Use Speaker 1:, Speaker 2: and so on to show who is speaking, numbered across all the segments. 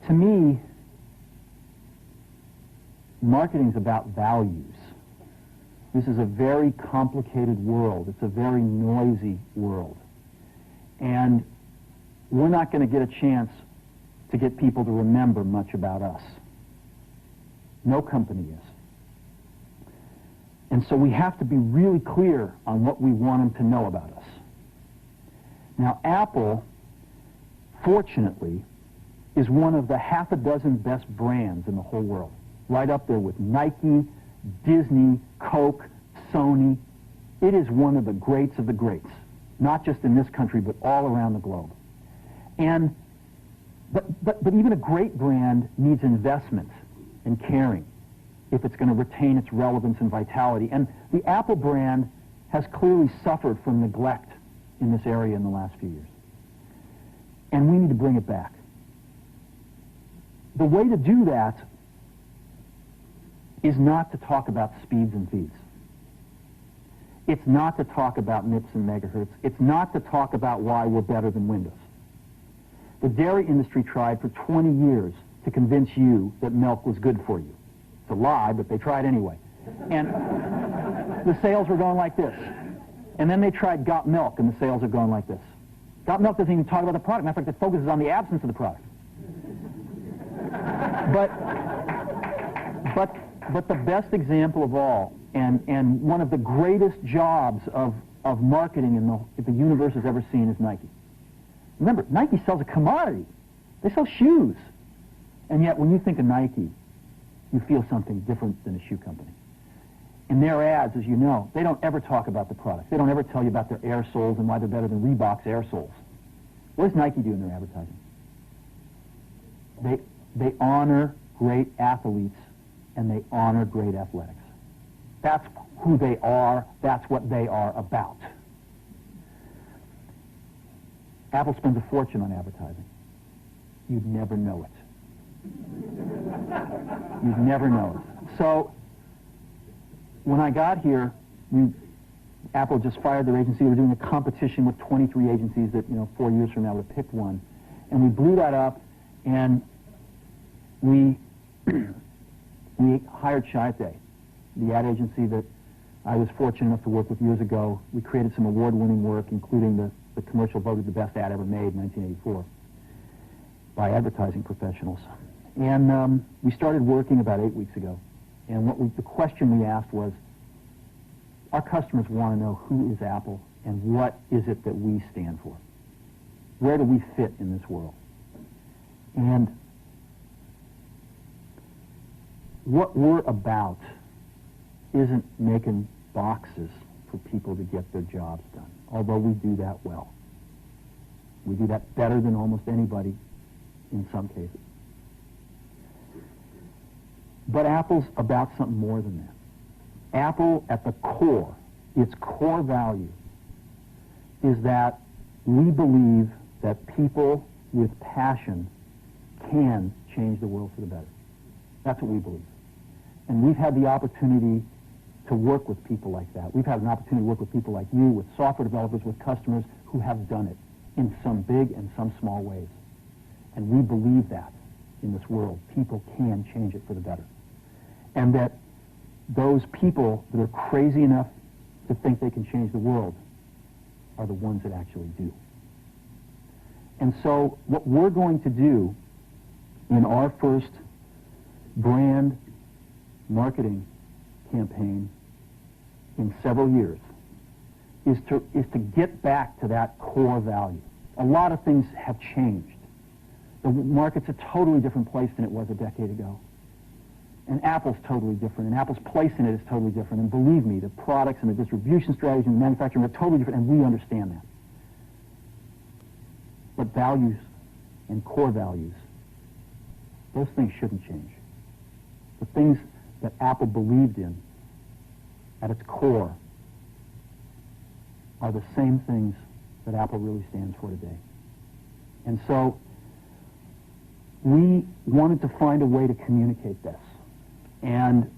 Speaker 1: To me, marketing is about values. This is a very complicated world. It's a very noisy world. And we're not going to get a chance to get people to remember much about us. No company is. And so we have to be really clear on what we want them to know about us. Now, Apple, fortunately, is one of the half a dozen best brands in the whole world. Right up there with Nike, Disney, Coke, Sony. It is one of the greats of the greats, not just in this country, but all around the globe. And but even a great brand needs investment and caring if it's going to retain its relevance and vitality. And the Apple brand has clearly suffered from neglect in this area in the last few years. And we need to bring it back. The way to do that is not to talk about speeds and feeds. It's not to talk about MIPS and megahertz. It's not to talk about why we're better than Windows. The dairy industry tried for 20 years to convince you that milk was good for you. It's a lie, but they tried anyway. And the sales were going like this. And then they tried Got Milk, and the sales are going like this. Got Milk doesn't even talk about the product. Matter of fact, it focuses on the absence of the product. But the best example of all, and one of the greatest jobs of marketing the universe has ever seen is Nike. Remember, Nike sells a commodity. They sell shoes. And yet, when you think of Nike, you feel something different than a shoe company. In their ads, as you know, they don't ever talk about the product. They don't ever tell you about their air soles and why they're better than Reebok's air soles. What does Nike do in their advertising? They honor great athletes, and they honor great athletics. That's who they are. That's what they are about. Apple spends a fortune on advertising. You'd never know it. You'd never know it. So, when I got here, Apple just fired their agency. We were doing a competition with 23 agencies that, 4 years from now would have picked one. And we blew that up, and we hired Chiat, the ad agency that I was fortunate enough to work with years ago. We created some award-winning work, including the commercial voted the best ad ever made in 1984 by advertising professionals. And we started working about 8 weeks ago. And the question we asked was, our customers want to know who is Apple and what is it that we stand for? Where do we fit in this world? And what we're about isn't making boxes for people to get their jobs done, although we do that well. We do that better than almost anybody in some cases. But Apple's about something more than that. Apple, at the core, its core value, is that we believe that people with passion can change the world for the better. That's what we believe. And we've had the opportunity to work with people like that. We've had an opportunity to work with people like you, with software developers, with customers who have done it in some big and some small ways. And we believe that in this world, people can change it for the better. And that those people that are crazy enough to think they can change the world are the ones that actually do. And so what we're going to do in our first brand marketing campaign in several years is to get back to that core value. A lot of things have changed. The market's a totally different place than it was a decade ago. And Apple's totally different, and Apple's place in it is totally different. And believe me, the products and the distribution strategy and the manufacturing are totally different, and we understand that. But values and core values, those things shouldn't change. The things that Apple believed in at its core are the same things that Apple really stands for today. And so we wanted to find a way to communicate this. And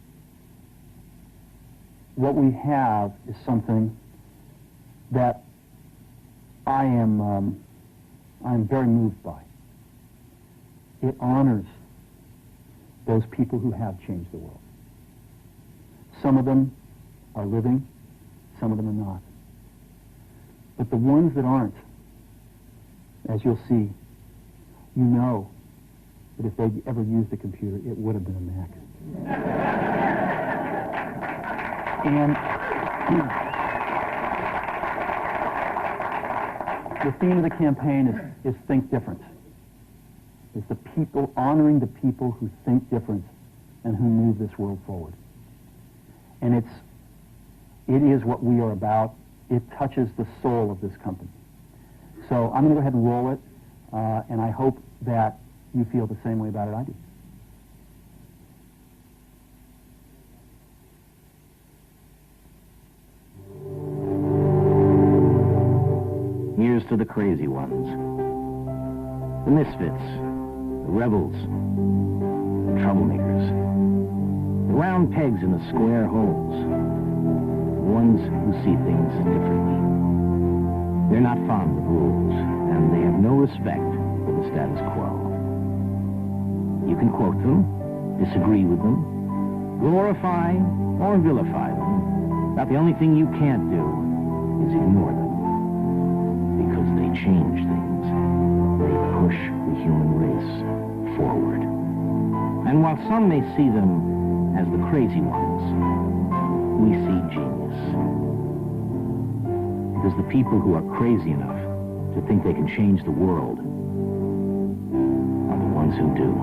Speaker 1: what we have is something that I'm very moved by. It honors those people who have changed the world. Some of them are living, some of them are not. But the ones that aren't, as you'll see, you know that if they'd ever used a computer, it would have been a Mac. And the theme of the campaign is Think Different. It's the people, honoring the people who think different and who move this world forward. And it is what we are about. It touches the soul of this company. So I'm going to go ahead and roll it, and I hope that you feel the same way about it I do.
Speaker 2: Here's to the crazy ones, the misfits, the rebels, the troublemakers, the round pegs in the square holes, the ones who see things differently. They're not fond of rules, and they have no respect for the status quo. You can quote them, disagree with them, glorify or vilify them, but the only thing you can't do is ignore them. Because they change things. They push the human race forward. And while some may see them as the crazy ones, we see genius. Because the people who are crazy enough to think they can change the world are the ones who do.